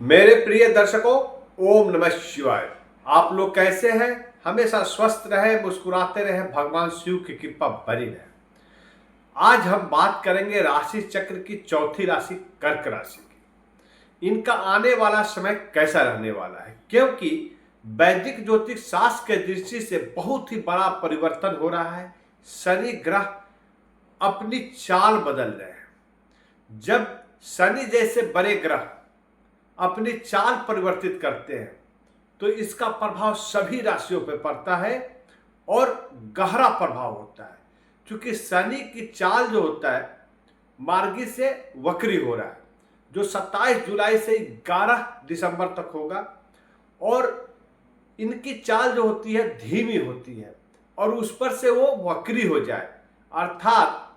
मेरे प्रिय दर्शकों, ओम नमः शिवाय। आप लोग कैसे हैं? हमेशा स्वस्थ रहे, मुस्कुराते रहे, भगवान शिव की कृपा बनी रहे। आज हम बात करेंगे राशि चक्र की चौथी राशि कर्क राशि की। इनका आने वाला समय कैसा रहने वाला है, क्योंकि वैदिक ज्योतिष शास्त्र के दृष्टि से बहुत ही बड़ा परिवर्तन हो रहा है। शनि ग्रह अपनी चाल बदल रहे हैं। जब शनि जैसे बड़े ग्रह अपनी चाल परिवर्तित करते हैं तो इसका प्रभाव सभी राशियों पर पड़ता है और गहरा प्रभाव होता है। क्योंकि शनि की चाल जो होता है मार्गी से वक्री हो रहा है, जो 27 जुलाई से 11 दिसंबर तक होगा। और इनकी चाल जो होती है धीमी होती है और उस पर से वो वक्री हो जाए, अर्थात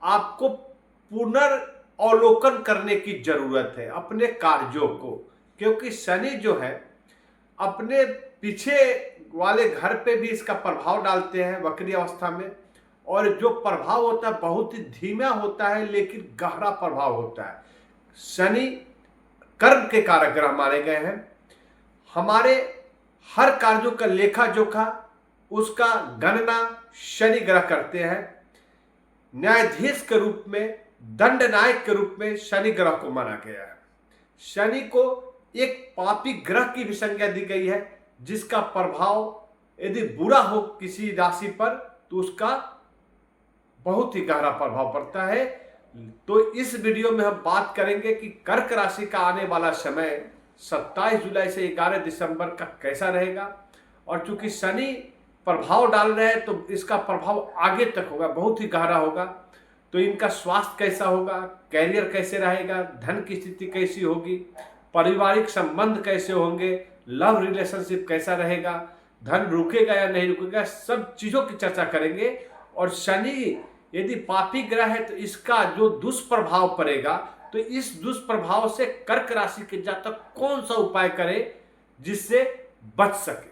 आपको पुनर्अवलोकन करने की जरूरत है अपने कार्यों को। क्योंकि शनि जो है अपने पीछे वाले घर पे भी इसका प्रभाव डालते हैं वक्री अवस्था में, और जो प्रभाव होता है बहुत ही धीमा होता है लेकिन गहरा प्रभाव होता है। शनि कर्म के कारक ग्रह माने गए हैं। हमारे हर कार्यों का लेखा जोखा उसका गणना शनि ग्रह करते हैं। न्यायाधीश के रूप में, दंड नायक के रूप में शनि ग्रह को माना गया है। शनि को एक पापी ग्रह की भी संज्ञा दी गई है, जिसका प्रभाव यदि बुरा हो किसी राशि पर तो उसका बहुत ही गहरा प्रभाव पड़ता है। तो इस वीडियो में हम बात करेंगे कि कर्क राशि का आने वाला समय 27 जुलाई से 11 दिसंबर का कैसा रहेगा। और चूंकि शनि प्रभाव डाल रहे हैं तो इसका प्रभाव आगे तक होगा, बहुत ही गहरा होगा। तो इनका स्वास्थ्य कैसा होगा, कैरियर कैसे रहेगा, धन की स्थिति कैसी होगी, पारिवारिक संबंध कैसे होंगे, लव रिलेशनशिप कैसा रहेगा, धन रुकेगा या नहीं रुकेगा, सब चीजों की चर्चा करेंगे। और शनि यदि पापी ग्रह है तो इसका जो दुष्प्रभाव पड़ेगा, तो इस दुष्प्रभाव से कर्क राशि के जातक कौन सा उपाय करे जिससे बच सके।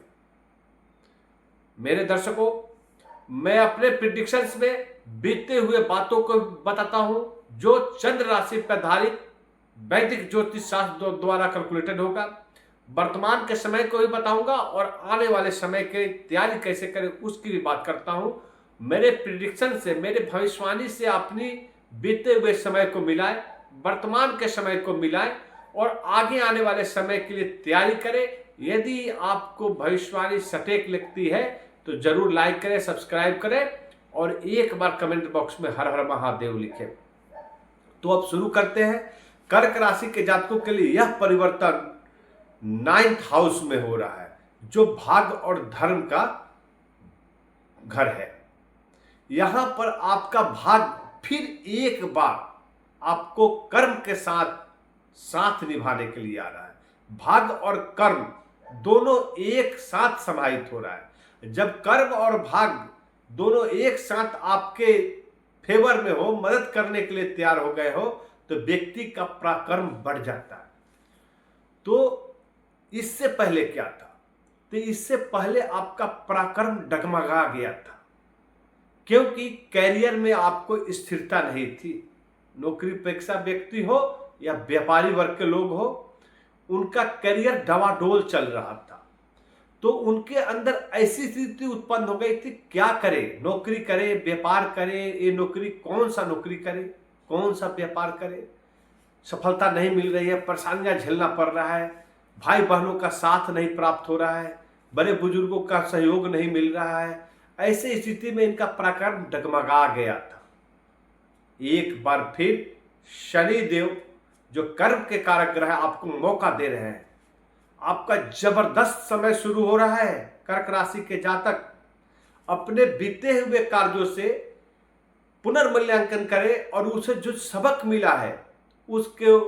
मेरे दर्शकों, मैं अपने प्रिडिक्शंस में बीते हुए बातों को बताता हूं जो चंद्र राशि पर आधारित वैदिक ज्योतिष शास्त्र द्वारा कैलकुलेटेड होगा। वर्तमान के समय को भी बताऊंगा और आने वाले समय के तैयारी कैसे करें उसकी भी बात करता हूं। मेरे प्रिडिक्शन से, मेरे भविष्यवाणी से अपनी बीते हुए समय को मिलाएं, वर्तमान के समय को मिलाएं और आगे आने वाले समय के लिए तैयारी करें। यदि आपको भविष्यवाणी सटीक लगती है तो जरूर लाइक करें, सब्सक्राइब करें और एक बार कमेंट बॉक्स में हर हर महादेव लिखें। तो अब शुरू करते हैं। कर्क राशि के जातकों के लिए यह परिवर्तन 9th हाउस में हो रहा है, जो भाग्य और धर्म का घर है। यहां पर आपका भाग्य फिर एक बार आपको कर्म के साथ साथ निभाने के लिए आ रहा है। भाग्य और कर्म दोनों एक साथ समाहित हो रहा है। जब कर्म और भाग्य दोनों एक साथ आपके फेवर में हो, मदद करने के लिए तैयार हो गए हो, तो व्यक्ति का पराक्रम बढ़ जाता है। तो इससे पहले क्या था? तो इससे पहले आपका पराक्रम डगमगा गया था, क्योंकि कैरियर में आपको स्थिरता नहीं थी। नौकरी पेशा व्यक्ति हो या व्यापारी वर्ग के लोग हो, उनका कैरियर डवाडोल चल रहा था। तो उनके अंदर ऐसी स्थिति उत्पन्न हो गई थी, क्या करे, नौकरी करे, व्यापार करे, ये नौकरी कौन सा नौकरी करे, कौन सा व्यापार करे, सफलता नहीं मिल रही है, परेशानियां झेलना पड़ रहा है, भाई बहनों का साथ नहीं प्राप्त हो रहा है, बड़े बुजुर्गों का सहयोग नहीं मिल रहा है। ऐसे स्थिति में इनका पराक्रम डगमगा गया था। एक बार फिर शनि देव जो कर्म के कारक ग्रह आपको मौका दे रहे हैं। आपका जबरदस्त समय शुरू हो रहा है। कर्क राशि के जातक अपने बीते हुए कार्यों से पुनर्मूल्यांकन करें और उसे जो सबक मिला है उसको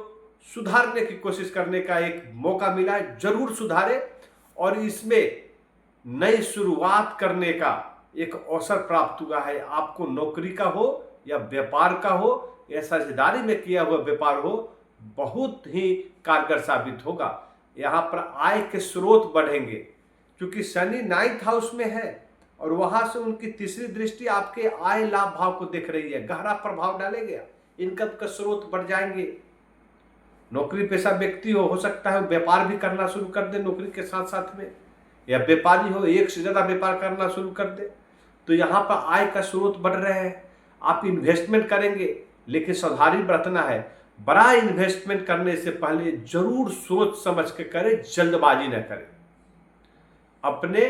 सुधारने की कोशिश करने का एक मौका मिला है। जरूर सुधारें और इसमें नई शुरुआत करने का एक अवसर प्राप्त हुआ है। आपको नौकरी का हो या व्यापार का हो या साझेदारी में किया हुआ व्यापार हो, बहुत ही कारगर साबित होगा। यहाँ पर आय के स्रोत बढ़ेंगे, क्योंकि शनि 9th हाउस में है और वहां से उनकी तीसरी दृष्टि आपके आय लाभ भाव को देख रही है, गहरा प्रभाव डालेगा। इनकम का स्रोत बढ़ जाएंगे। नौकरी पेशा व्यक्ति हो सकता है व्यापार भी करना शुरू कर दे नौकरी के साथ साथ में, या व्यापारी हो एक से ज़्यादा व्यापार करना शुरू कर दे। तो यहाँ पर आय का स्रोत बढ़ रहे हैं। आप इन्वेस्टमेंट करेंगे लेकिन सावधानी बरतना है। बड़ा इन्वेस्टमेंट करने से पहले जरूर सोच समझ के करें, जल्दबाजी न करें। अपने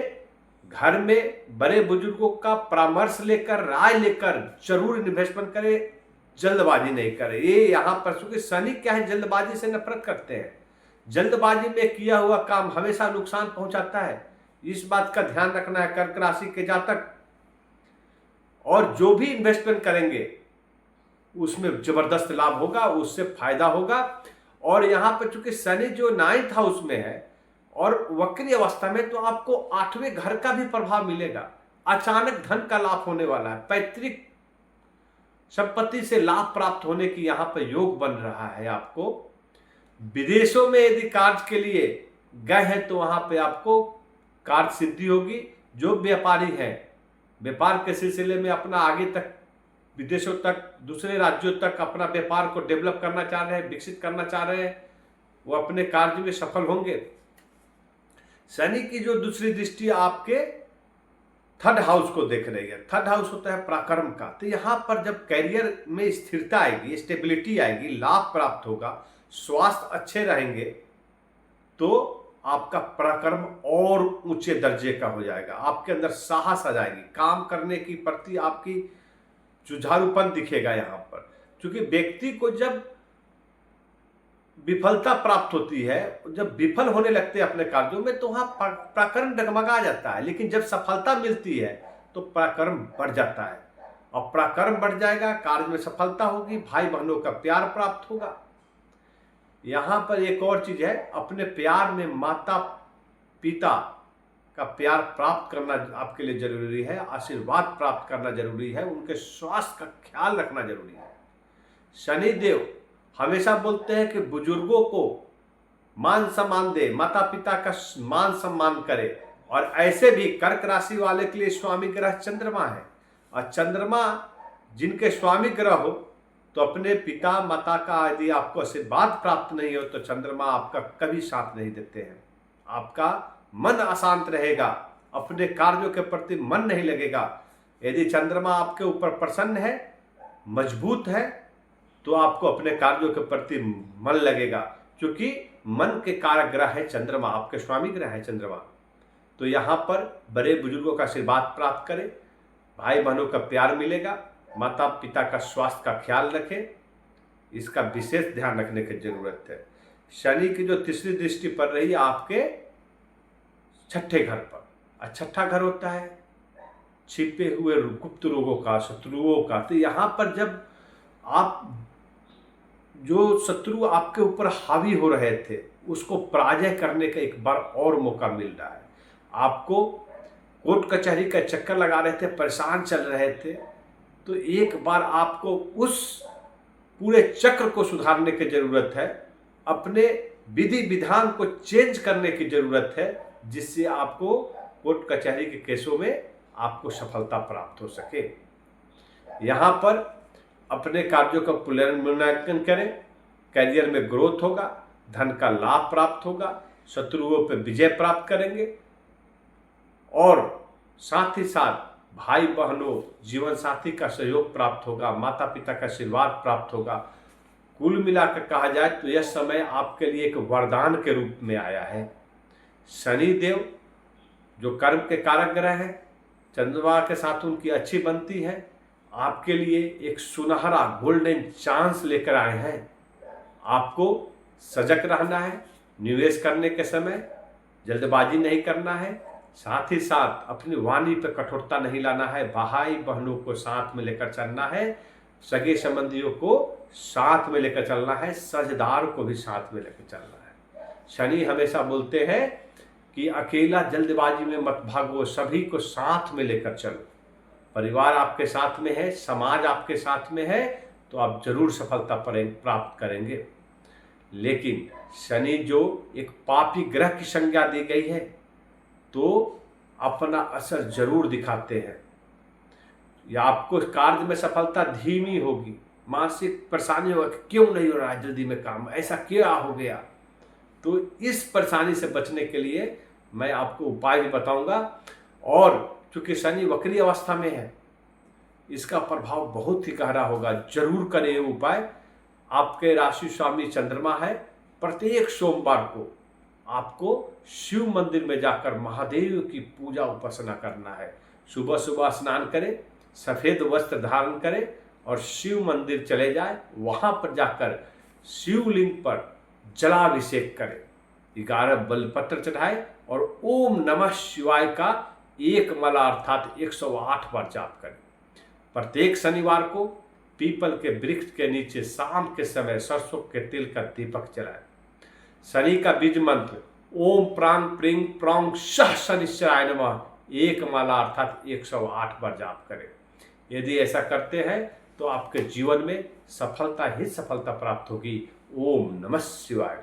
घर में बड़े बुजुर्गों का परामर्श लेकर, राय लेकर जरूर इन्वेस्टमेंट करें, जल्दबाजी नहीं करें। ये यहाँ पर क्योंकि शनि क्या है, जल्दबाजी से नफरत करते हैं। जल्दबाजी में किया हुआ काम हमेशा नुकसान पहुंचाता है। इस बात का ध्यान रखना है कर्क राशि के जातक। और जो भी इन्वेस्टमेंट करेंगे उसमें जबरदस्त लाभ होगा, उससे फायदा होगा। और यहाँ पर चूंकि शनि जो 9th हाउस में है और वक्री अवस्था में, तो आपको 8वें घर का भी प्रभाव मिलेगा। अचानक धन का लाभ होने वाला है। पैतृक संपत्ति से लाभ प्राप्त होने की यहाँ पर योग बन रहा है। आपको विदेशों में यदि कार्य के लिए गए हैं तो वहां पे आपको कार्य सिद्धि होगी। जो व्यापारी हैं, व्यापार के सिलसिले में अपना आगे तक, विदेशों तक, दूसरे राज्यों तक अपना व्यापार को डेवलप करना चाह रहे हैं, विकसित करना चाह रहे हैं, वो अपने कार्य में सफल होंगे। शनि की जो दूसरी दृष्टि आपके 3rd हाउस को देख रही है। 3rd हाउस होता है पराक्रम का। तो यहाँ पर जब कैरियर में स्थिरता आएगी, स्टेबिलिटी आएगी, लाभ प्राप्त होगा, स्वास्थ्य अच्छे रहेंगे, तो आपका पराक्रम और ऊंचे दर्जे का हो जाएगा। आपके अंदर साहस आ जाएगी, काम करने की प्रति आपकी जुझारूपन दिखेगा यहाँ पर। क्योंकि व्यक्ति को जब विफलता प्राप्त होती है, जब विफल होने लगते हैं अपने कार्यों में, तो वहां पराक्रम डगमगा जाता है। लेकिन जब सफलता मिलती है तो पराक्रम बढ़ जाता है। और पराक्रम बढ़ जाएगा, कार्य में सफलता होगी, भाई बहनों का प्यार प्राप्त होगा। यहाँ पर एक और चीज है, अपने प्यार में माता पिता का प्यार प्राप्त करना आपके लिए जरूरी है, आशीर्वाद प्राप्त करना जरूरी है, उनके स्वास्थ्य का ख्याल रखना जरूरी है। शनिदेव हमेशा बोलते हैं कि बुजुर्गों को मान सम्मान दे, माता पिता का मान सम्मान करे। और ऐसे भी कर्क राशि वाले के लिए स्वामी ग्रह चंद्रमा है। और चंद्रमा जिनके स्वामी ग्रह हो, तो अपने पिता माता का यदि आपको आशीर्वाद प्राप्त नहीं हो तो चंद्रमा आपका कभी साथ नहीं देते हैं। आपका मन अशांत रहेगा, अपने कार्यों के प्रति मन नहीं लगेगा। यदि चंद्रमा आपके ऊपर प्रसन्न है, मजबूत है, तो आपको अपने कार्यों के प्रति मन लगेगा। क्योंकि मन के कारक ग्रह है चंद्रमा, आपके स्वामी ग्रह है चंद्रमा। तो यहाँ पर बड़े बुजुर्गों का आशीर्वाद प्राप्त करें, भाई बहनों का प्यार मिलेगा, माता पिता का स्वास्थ्य का ख्याल रखें, इसका विशेष ध्यान रखने की जरूरत है। शनि की जो तीसरी दृष्टि पड़ रही है आपके 6ठे घर पर। और 6ठा घर होता है छिपे हुए गुप्त रोगों का, शत्रुओं का। तो यहाँ पर जब आप जो शत्रु आपके ऊपर हावी हो रहे थे, उसको पराजय करने का एक बार और मौका मिल रहा है। आपको कोर्ट कचहरी का चक्कर लगा रहे थे, परेशान चल रहे थे, तो एक बार आपको उस पूरे चक्र को सुधारने की जरूरत है। अपने विधि विधान को चेंज करने की जरूरत है, जिससे आपको कोर्ट कचहरी के केसों में आपको सफलता प्राप्त हो सके। यहाँ पर अपने कार्यों का पुनर्मूल्यांकन करें, करियर में ग्रोथ होगा, धन का लाभ प्राप्त होगा, शत्रुओं पर विजय प्राप्त करेंगे। और साथ ही साथ भाई बहनों, जीवन साथी का सहयोग प्राप्त होगा, माता पिता का आशीर्वाद प्राप्त होगा। कुल मिलाकर कहा जाए तो यह समय आपके लिए एक वरदान के रूप में आया है। शनि देव जो कर्म के कारक ग्रह है, चंद्रमा के साथ उनकी अच्छी बनती है, आपके लिए एक सुनहरा गोल्डन चांस लेकर आए हैं। आपको सजग रहना है, निवेश करने के समय जल्दबाजी नहीं करना है, साथ ही साथ अपनी वाणी पर कठोरता नहीं लाना है, भाई बहनों को साथ में लेकर चलना है, सगे संबंधियों को साथ में लेकर चलना है, साझेदार को भी साथ में लेकर चलना है। शनि हमेशा बोलते हैं कि अकेला जल्दबाजी में मत भागो, सभी को साथ में लेकर चलो। परिवार आपके साथ में है, समाज आपके साथ में है, तो आप जरूर सफलता प्राप्त करेंगे। लेकिन शनि जो एक पापी ग्रह की संज्ञा दी गई है, तो अपना असर जरूर दिखाते हैं। या आपको कार्य में सफलता धीमी होगी, मानसिक परेशानी होगा कि क्यों नहीं हो रहा है जल्दी में काम, ऐसा क्या हो गया। तो इस परेशानी से बचने के लिए मैं आपको उपाय भी बताऊंगा। और चूंकि शनि वक्री अवस्था में है, इसका प्रभाव बहुत ही गहरा होगा। जरूर करें ये उपाय। आपके राशि स्वामी चंद्रमा है। प्रत्येक सोमवार को आपको शिव मंदिर में जाकर महादेव की पूजा उपासना करना है। सुबह सुबह स्नान करें, सफेद वस्त्र धारण करें और शिव मंदिर चले जाएं। वहां पर जाकर शिवलिंग पर जलाभिषेक करें, 11 बेलपत्र चढ़ाए और ओम नमः शिवाय का एक माला अर्थात 108 बार जाप करें। प्रत्येक शनिवार को पीपल के वृक्ष के नीचे शाम के समय सरसों के तेल का दीपक जलाएं। शनि का बीज मंत्र ओम प्राण प्रिंग प्रौंग शह शनिश्चराय नमः एक माला अर्थात 108 बार जाप करें। यदि ऐसा करते हैं तो आपके जीवन में सफलता ही सफलता प्राप्त होगी। ओम नमः शिवाय।